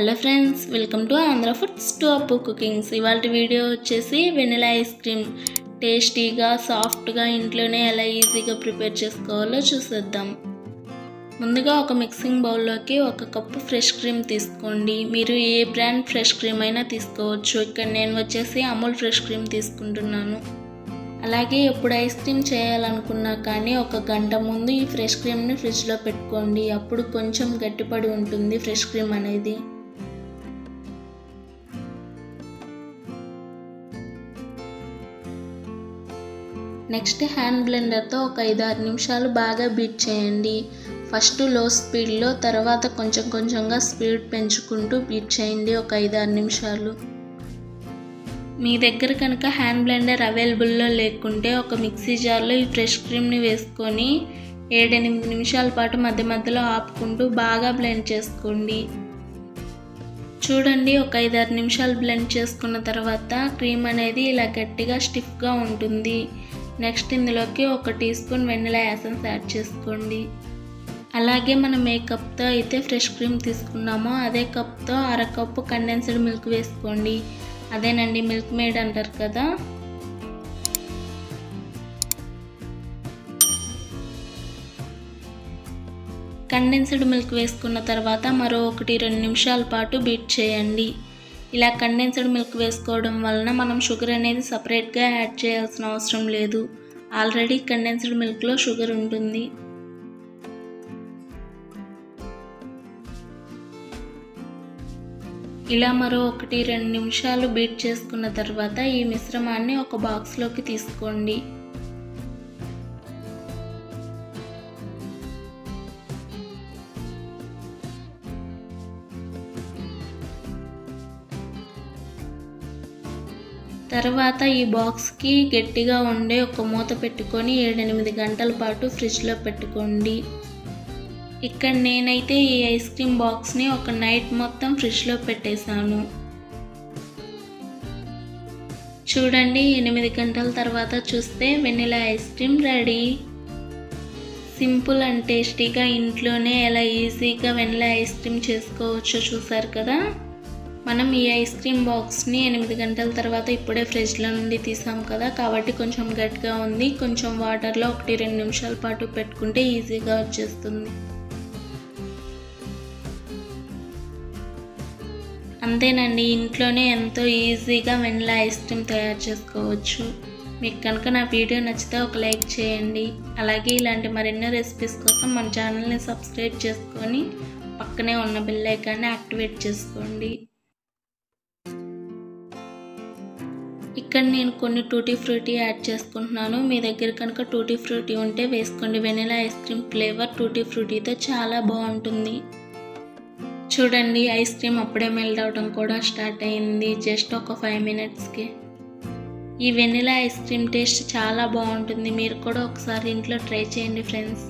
Hello friends, welcome to Andhra foods to అప్పు cookings. ఇవాళ video వచ్చేసి వెనిలా ఐస్ క్రీమ్ టేస్టీగా సాఫ్ట్గా ఇంట్లోనే ఎలా ఈజీగా ప్రిపేర్ చేసుకోవాలో చూసేద్దాం. ముందుగా ఒక మిక్సింగ్ బౌల్లోకి 1 కప్పు ఫ్రెష్ క్రీమ్ తీసుకోండి. మీరు ఏ బ్రాండ్ ఫ్రెష్ క్రీమ్ అయినా తీసుకోవచ్చు. ఇక్కడ నేను వచ్చేసి అమూల్ ఫ్రెష్ క్రీమ్ తీసుకుంటున్నాను. అలాగే ఎప్పుడు ఐస్ క్రీమ్ చేయాలనుకున్నా కానీ 1 గంట ముందు ఈ ఫ్రెష్ క్రీమ్ని ఫ్రిడ్జ్లో పెట్టుకోండి. అప్పుడు కొంచెం గట్టిపడి ఉంటుంది ఫ్రెష్ క్రీమ్ అనేది. నెక్స్ట్ హ్యాండ్ బ్లెండర్తో ఒక 5-6 నిమిషాలు బాగా బీట్ చేయండి. ఫస్ట్ లో స్పీడ్లో, తర్వాత కొంచెంగా స్పీడ్ పెంచుకుంటూ బీట్ చేయండి ఒక 5-6 నిమిషాలు. మీ దగ్గర కనుక హ్యాండ్ బ్లెండర్ అవైలబుల్లో లేకుంటే ఒక మిక్సీ జార్లో ఈ ఫ్రెష్ క్రీమ్ని వేసుకొని 7-8 నిమిషాల పాటు మధ్యలో ఆపుకుంటూ బాగా బ్లెండ్ చేసుకోండి. చూడండి, ఒక 5-6 నిమిషాలు బ్లెండ్ చేసుకున్న తర్వాత క్రీమ్ అనేది ఇలా గట్టిగా స్టిఫ్గా ఉంటుంది. నెక్స్ట్ ఇందులోకి 1 teaspoon vanilla essence add చేసుకోండి. అలాగే మనం ఏ కప్తో అయితే ఫ్రెష్ క్రీమ్ తీసుకున్నామో అదే కప్తో 1/2 కప్పు కండెన్స్డ్ మిల్క్ వేసుకోండి. అదేనండి మిల్క్ మేడ్ అంటారు కదా. కండెన్స్డ్ మిల్క్ వేసుకున్న తర్వాత మరో 1-2 నిమిషాల పాటు బీట్ చేయండి. ఇలా కండెన్స్డ్ మిల్క్ వేసుకోవడం వలన మనం షుగర్ అనేది సపరేట్గా యాడ్ చేయాల్సిన అవసరం లేదు. ఆల్రెడీ కండెన్స్డ్ మిల్క్లో షుగర్ ఉంటుంది. ఇలా మరో 1-2 నిమిషాలు బీట్ చేసుకున్న తర్వాత ఈ మిశ్రమాన్ని ఒక బాక్స్లోకి తీసుకోండి. తర్వాత ఈ బాక్స్కి గట్టిగా ఉండే ఒక మూత పెట్టుకొని 7-8 గంటల పాటు ఫ్రిడ్జ్లో పెట్టుకోండి. ఇక్కడ నేనైతే ఈ ఐస్ క్రీమ్ బాక్స్ని ఒక నైట్ మొత్తం ఫ్రిడ్జ్లో పెట్టేశాను. చూడండి, 8 గంటల తర్వాత చూస్తే vanilla ice cream ready. Simple and టేస్టీగా ఇంట్లోనే ఎలా ఈజీగా వెనిలా ఐస్ క్రీమ్ చేసుకోవచ్చో చూసారు కదా. మనం ఈ ఐస్ క్రీమ్ బాక్స్ని 8 గంటల తర్వాత ఇప్పుడే ఫ్రిడ్జ్లో నుండి తీసాం కదా, కాబట్టి కొంచెం గట్టిగా ఉంది. కొంచెం వాటర్లో 1-2 నిమిషాల పాటు పెట్టుకుంటే ఈజీగా వచ్చేస్తుంది. అంతేనండి, ఇంట్లోనే ఎంతో ఈజీగా వెనిలా ఐస్ క్రీమ్ తయారు చేసుకోవచ్చు. మీకు కనుక నా వీడియో నచ్చితే ఒక లైక్ చేయండి. అలాగే ఇలాంటి మరెన్నో రెసిపీస్ కోసం మన ఛానల్ని సబ్స్క్రైబ్ చేసుకొని పక్కనే ఉన్న బెల్ ఐకాన్ని యాక్టివేట్ చేసుకోండి. ఇక్కడ నేను కొన్ని టూటీ ఫ్రూటీ యాడ్ చేసుకుంటున్నాను. మీ దగ్గర కనుక టూటీ ఫ్రూటీ ఉంటే వేసుకోండి. Vanilla ice cream flavour tutti ఫ్రూటీతో చాలా బాగుంటుంది. చూడండి, ఐస్ క్రీమ్ అప్పుడే మెల్ట్ అవడం కూడా స్టార్ట్ అయింది. జస్ట్ ఒక 5 మినిట్స్కి. ఈ వెనిలా ఐస్ క్రీమ్ టేస్ట్ చాలా బాగుంటుంది. మీరు కూడా ఒకసారి ఇంట్లో ట్రై చేయండి ఫ్రెండ్స్.